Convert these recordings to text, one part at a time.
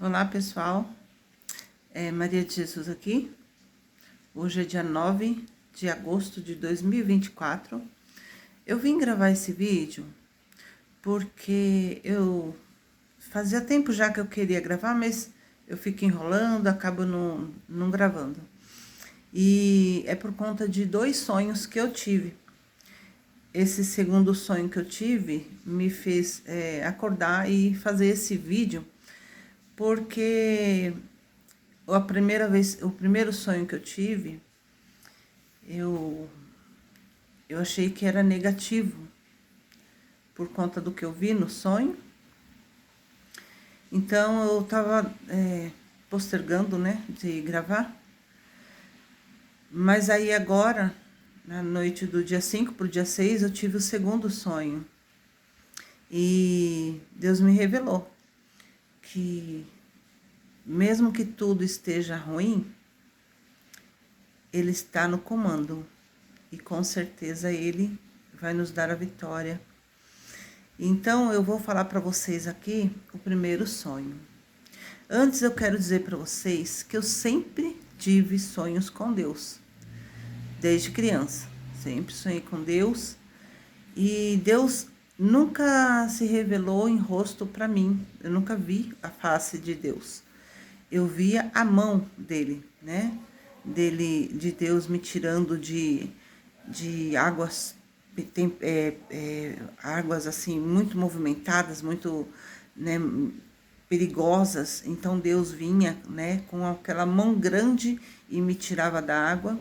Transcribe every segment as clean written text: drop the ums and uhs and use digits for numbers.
Olá pessoal, Maria de Jesus aqui. Hoje é dia 9 de agosto de 2024. Eu vim gravar esse vídeo porque eu fazia tempo já que eu queria gravar, mas eu fico enrolando, acabo não gravando. E é por conta de 2 sonhos que eu tive. Esse segundo sonho que eu tive me fez acordar e fazer esse vídeo, porque a primeira vez, o primeiro sonho que eu tive, eu achei que era negativo por conta do que eu vi no sonho. Então eu tava postergando, né, de gravar. Mas aí agora, na noite do dia 5 pro dia 6, eu tive o segundo sonho. E Deus me revelou que mesmo que tudo esteja ruim, Ele está no comando. E com certeza Ele vai nos dar a vitória. Então eu vou falar para vocês aqui o primeiro sonho. Antes eu quero dizer para vocês que eu sempre tive sonhos com Deus. Desde criança. Sempre sonhei com Deus. E Deus nunca se revelou em rosto para mim. Eu nunca vi a face de Deus. Eu via a mão dele, né? De Deus me tirando de águas, águas assim muito movimentadas, muito, né, perigosas. Então Deus vinha, né, com aquela mão grande e me tirava da água.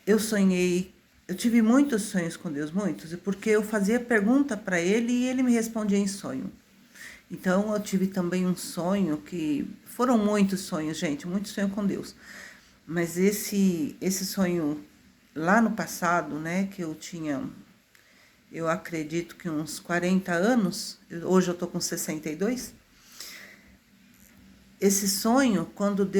Eu tive muitos sonhos com Deus, muitos, porque eu fazia pergunta para Ele e Ele me respondia em sonho. Então eu tive também um sonho que foram muitos sonhos, gente, muitos sonhos com Deus. Mas esse sonho lá no passado, né, que eu tinha, eu acredito que uns 40 anos, hoje eu tô com 62. Esse sonho, quando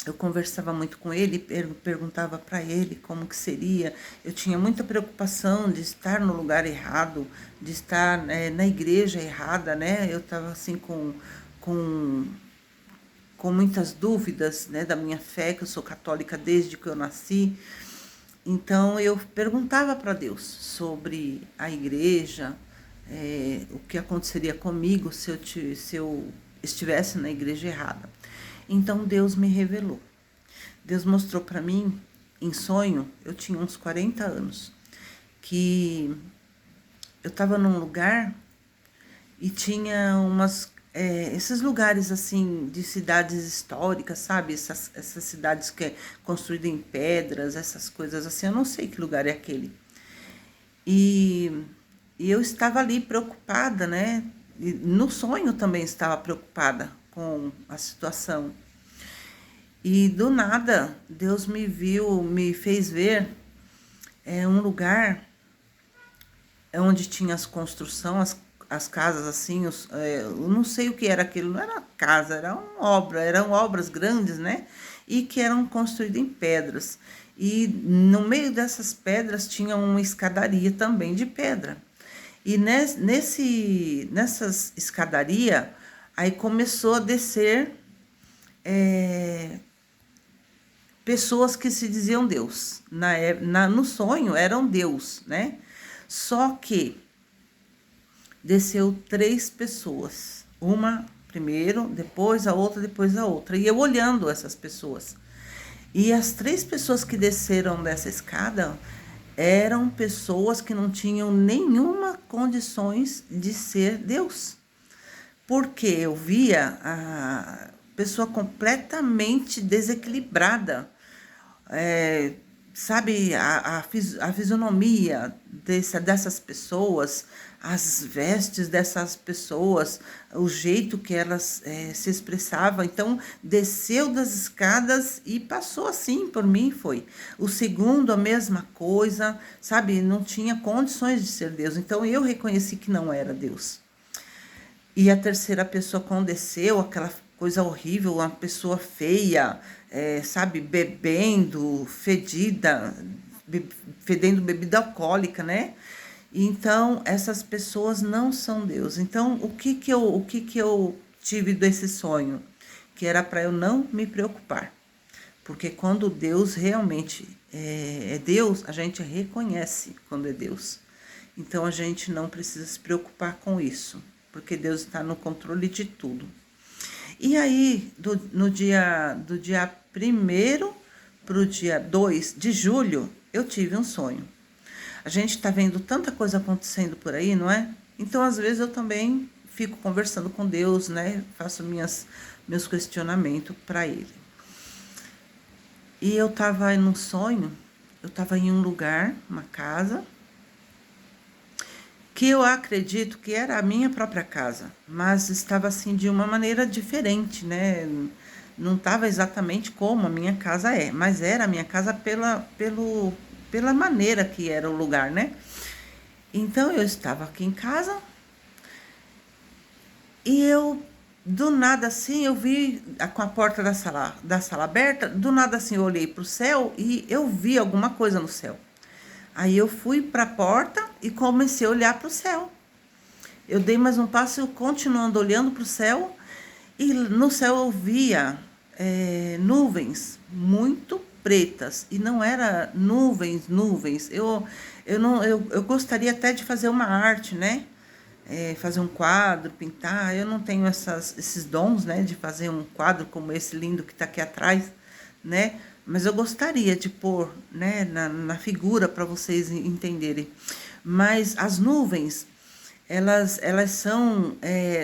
eu conversava muito com ele, perguntava para ele como que seria. Eu tinha muita preocupação de estar no lugar errado, de estar na igreja errada, né? Eu estava assim com muitas dúvidas, né, da minha fé, que eu sou católica desde que eu nasci. Então eu perguntava para Deus sobre a igreja, o que aconteceria comigo se eu estivesse na igreja errada. Então Deus me revelou. Deus mostrou para mim, em sonho, eu tinha uns 40 anos, que eu estava num lugar e tinha esses lugares assim de cidades históricas, sabe? Essas cidades que é construída em pedras, essas coisas assim, eu não sei que lugar é aquele. E eu estava ali preocupada, né? E no sonho também estava preocupada com a situação. E do nada, Deus me fez ver um lugar onde tinha as construções, as casas assim, eu não sei o que era aquilo, não era casa, eram obras grandes, né? E que eram construídas em pedras. E no meio dessas pedras tinha uma escadaria também de pedra. E nessas escadaria, aí começou a descer pessoas que se diziam Deus. No sonho eram Deus, né? Só que desceu 3 pessoas. Uma primeiro, depois a outra, depois a outra. E eu olhando essas pessoas. E as 3 pessoas que desceram dessa escada eram pessoas que não tinham nenhuma condições de ser Deus. Porque eu via a pessoa completamente desequilibrada. Sabe, a fisionomia dessas pessoas, as vestes dessas pessoas, o jeito que elas se expressavam. Então, desceu das escadas e passou assim por mim, foi. O segundo, a mesma coisa, sabe, não tinha condições de ser Deus. Então, eu reconheci que não era Deus. E a terceira pessoa, quando desceu, aquela coisa horrível, uma pessoa feia, sabe, bebendo, fedendo bebida alcoólica, né? Então, essas pessoas não são Deus. Então, o que que eu tive desse sonho? Que era para eu não me preocupar. Porque quando Deus realmente é Deus, a gente reconhece quando é Deus. Então a gente não precisa se preocupar com isso, porque Deus está no controle de tudo. E aí, do dia 1º para o dia 2 de julho, eu tive um sonho. A gente está vendo tanta coisa acontecendo por aí, não é? Então, às vezes, eu também fico conversando com Deus, né? Faço meus questionamentos para Ele. E eu estava num sonho, eu estava em um lugar, uma casa, que eu acredito que era a minha própria casa, mas estava assim de uma maneira diferente, né? Não estava exatamente como a minha casa é, mas era a minha casa pela maneira que era o lugar, né? Então eu estava aqui em casa e eu, do nada assim, eu vi com a porta da sala aberta, do nada assim eu olhei para o céu e eu vi alguma coisa no céu. Aí eu fui para a porta e comecei a olhar para o céu. Eu dei mais um passo, eu continuando olhando para o céu, e no céu eu via nuvens muito pretas, e não era nuvens. Eu gostaria até de fazer uma arte, né? Fazer um quadro, pintar. Eu não tenho esses dons, né? De fazer um quadro como esse lindo que está aqui atrás, né? Mas eu gostaria de pôr, né, na figura para vocês entenderem. Mas as nuvens, elas são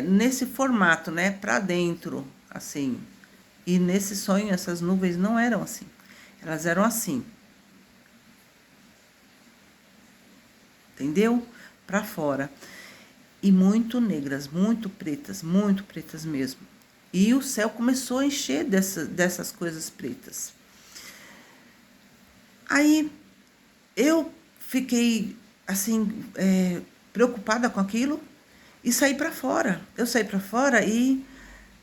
nesse formato, né, para dentro, assim. E nesse sonho, essas nuvens não eram assim. Elas eram assim, entendeu? Para fora. E muito pretas mesmo. E o céu começou a encher dessas coisas pretas. Aí eu fiquei assim, preocupada com aquilo e saí para fora. Eu saí para fora e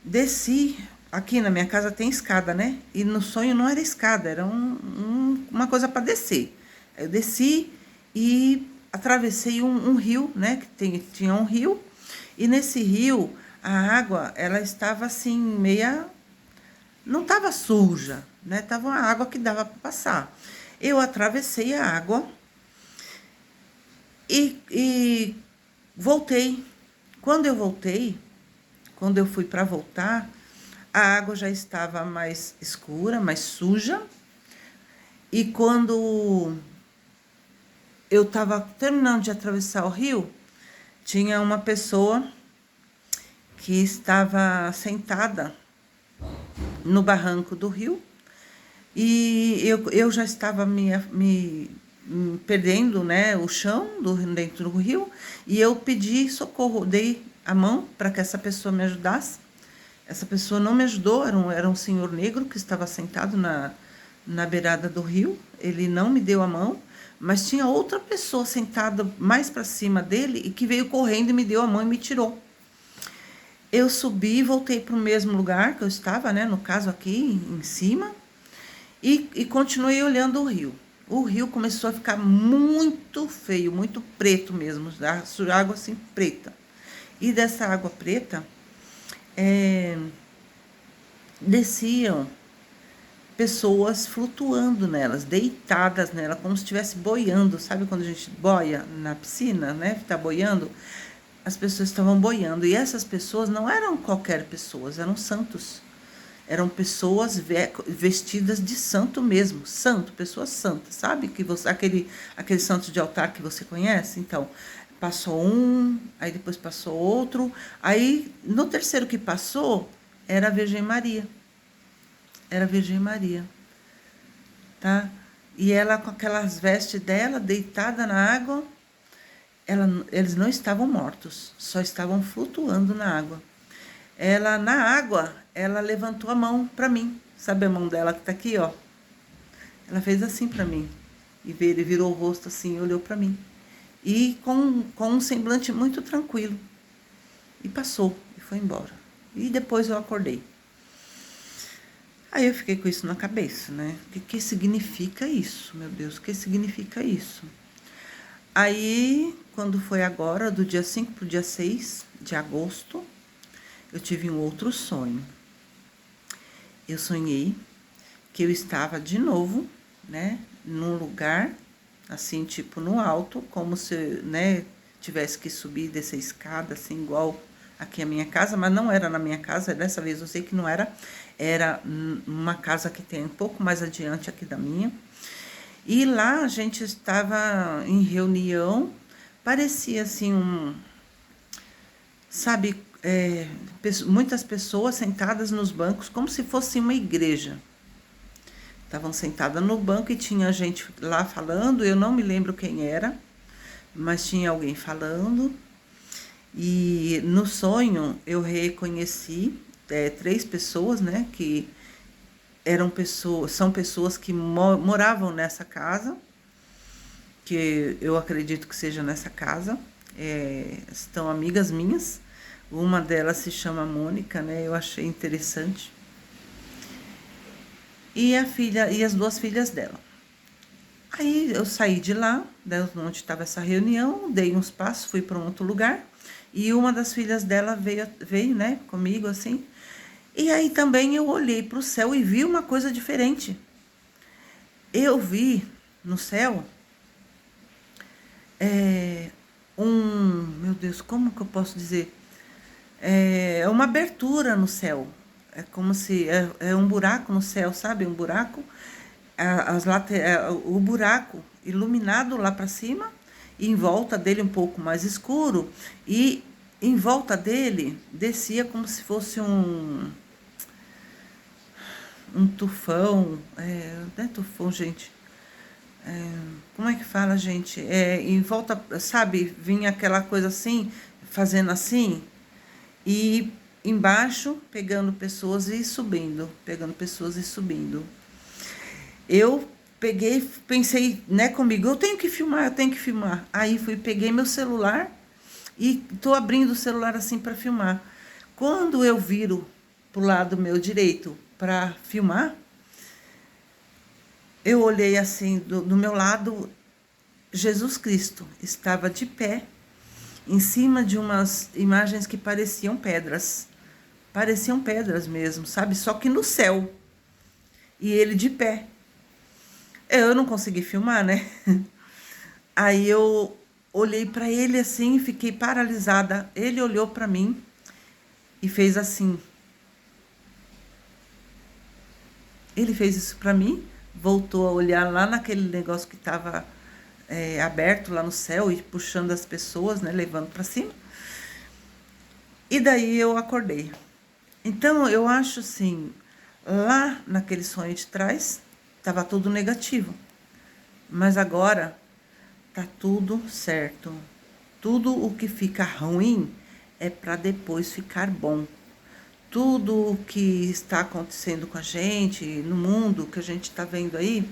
desci. Aqui na minha casa tem escada, né? E no sonho não era escada, era uma coisa para descer. Eu desci e atravessei um rio, né? Que tinha um rio. E nesse rio, a água, ela estava assim, meia. Não estava suja, né? Tava uma água que dava para passar. Eu atravessei a água e voltei. Quando eu voltei, quando eu fui para voltar, a água já estava mais escura, mais suja. E quando eu estava terminando de atravessar o rio, tinha uma pessoa que estava sentada no barranco do rio. E eu já estava me perdendo, né, o chão dentro do rio. E eu pedi socorro, dei a mão para que essa pessoa me ajudasse. Essa pessoa não me ajudou, era um senhor negro que estava sentado na beirada do rio. Ele não me deu a mão, mas tinha outra pessoa sentada mais para cima dele e que veio correndo e me deu a mão e me tirou. Eu subi e voltei para o mesmo lugar que eu estava, né? No caso aqui em cima, e continuei olhando o rio. O rio começou a ficar muito feio, muito preto mesmo, água assim preta. E dessa água preta desciam pessoas flutuando nelas, deitadas nela, como se estivesse boiando. Sabe quando a gente boia na piscina, né? Tá boiando? As pessoas estavam boiando. E essas pessoas não eram qualquer pessoas, eram santos. Eram pessoas vestidas de santo mesmo, santo, pessoas santas, sabe? Que você, aquele santo de altar que você conhece. Então, passou um, aí depois passou outro, aí no terceiro que passou era a Virgem Maria. Era a Virgem Maria, tá? E ela com aquelas vestes dela, deitada na água, eles não estavam mortos, só estavam flutuando na água. Ela, na água, ela levantou a mão para mim. Sabe a mão dela que tá aqui, ó? Ela fez assim para mim. E ele virou o rosto assim e olhou para mim. E com um semblante muito tranquilo. E passou, e foi embora. E depois eu acordei. Aí eu fiquei com isso na cabeça, né? O que significa isso, meu Deus? O que significa isso? Aí, quando foi agora, do dia 5 para o dia 6 de agosto, eu tive um outro sonho. Eu sonhei que eu estava de novo, né, num lugar, assim, tipo no alto, como se, né, tivesse que subir e descer escada, assim, igual aqui a minha casa, mas não era na minha casa, dessa vez eu sei que não era, era uma casa que tem um pouco mais adiante aqui da minha. E lá a gente estava em reunião, parecia assim sabe, muitas pessoas sentadas nos bancos, como se fosse uma igreja. Estavam sentadas no banco e tinha gente lá falando, eu não me lembro quem era, mas tinha alguém falando. E no sonho eu reconheci 3 pessoas, né, que eram pessoas, são pessoas que moravam nessa casa, que eu acredito que seja nessa casa, estão amigas minhas. Uma delas se chama Mônica, né? Eu achei interessante. E a filha e as 2 filhas dela. Aí eu saí de lá, onde estava essa reunião, dei uns passos, fui para um outro lugar. E uma das filhas dela veio, né, comigo assim. E aí também eu olhei para o céu e vi uma coisa diferente. Eu vi no céu meu Deus, como que eu posso dizer? É uma abertura no céu. É como se é um buraco no céu, sabe? Um buraco, o buraco iluminado lá para cima, e em volta dele um pouco mais escuro, e em volta dele descia como se fosse um tufão, não é tufão, gente. Como é que fala, gente? Em volta, sabe, vinha aquela coisa assim, fazendo assim, e embaixo pegando pessoas e subindo, pegando pessoas e subindo. Eu peguei, pensei, né, comigo, eu tenho que filmar, eu tenho que filmar. Aí peguei meu celular e tô abrindo o celular assim para filmar. Quando eu viro pro lado meu direito para filmar, eu olhei assim, do meu lado, Jesus Cristo estava de pé, em cima de umas imagens que pareciam pedras. Pareciam pedras mesmo, sabe? Só que no céu. E ele de pé. Eu não consegui filmar, né? Aí eu olhei para ele assim, fiquei paralisada. Ele olhou para mim e fez assim. Ele fez isso para mim, voltou a olhar lá naquele negócio que estava aberto lá no céu e puxando as pessoas, né, levando para cima. E daí eu acordei. Então eu acho assim, lá naquele sonho de trás, estava tudo negativo. Mas agora tá tudo certo. Tudo o que fica ruim é para depois ficar bom. Tudo o que está acontecendo com a gente, no mundo, que a gente está vendo aí,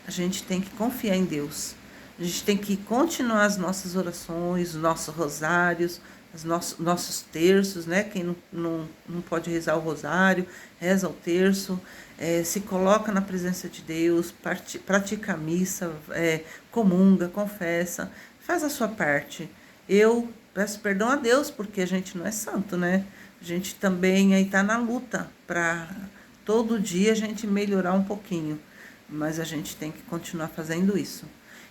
a gente tem que confiar em Deus. A gente tem que continuar as nossas orações, os nossos rosários, os nossos terços, né? Quem não pode rezar o rosário, reza o terço, se coloca na presença de Deus, pratica a missa, comunga, confessa, faz a sua parte. Eu peço perdão a Deus, porque a gente não é santo, né? A gente também aí está na luta para todo dia a gente melhorar um pouquinho, mas a gente tem que continuar fazendo isso.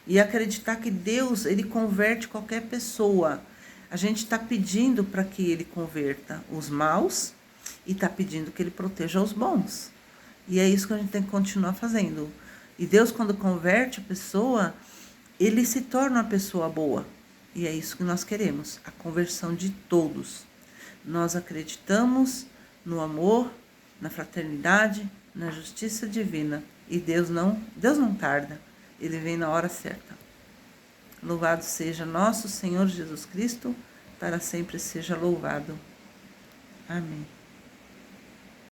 E acreditar que Deus, ele converte qualquer pessoa. A gente está pedindo para que ele converta os maus e está pedindo que ele proteja os bons. E é isso que a gente tem que continuar fazendo. E Deus, quando converte a pessoa, ele se torna uma pessoa boa. E é isso que nós queremos, a conversão de todos. Nós acreditamos no amor, na fraternidade, na justiça divina. E Deus não tarda. Ele vem na hora certa. Louvado seja nosso Senhor Jesus Cristo, para sempre seja louvado. Amém.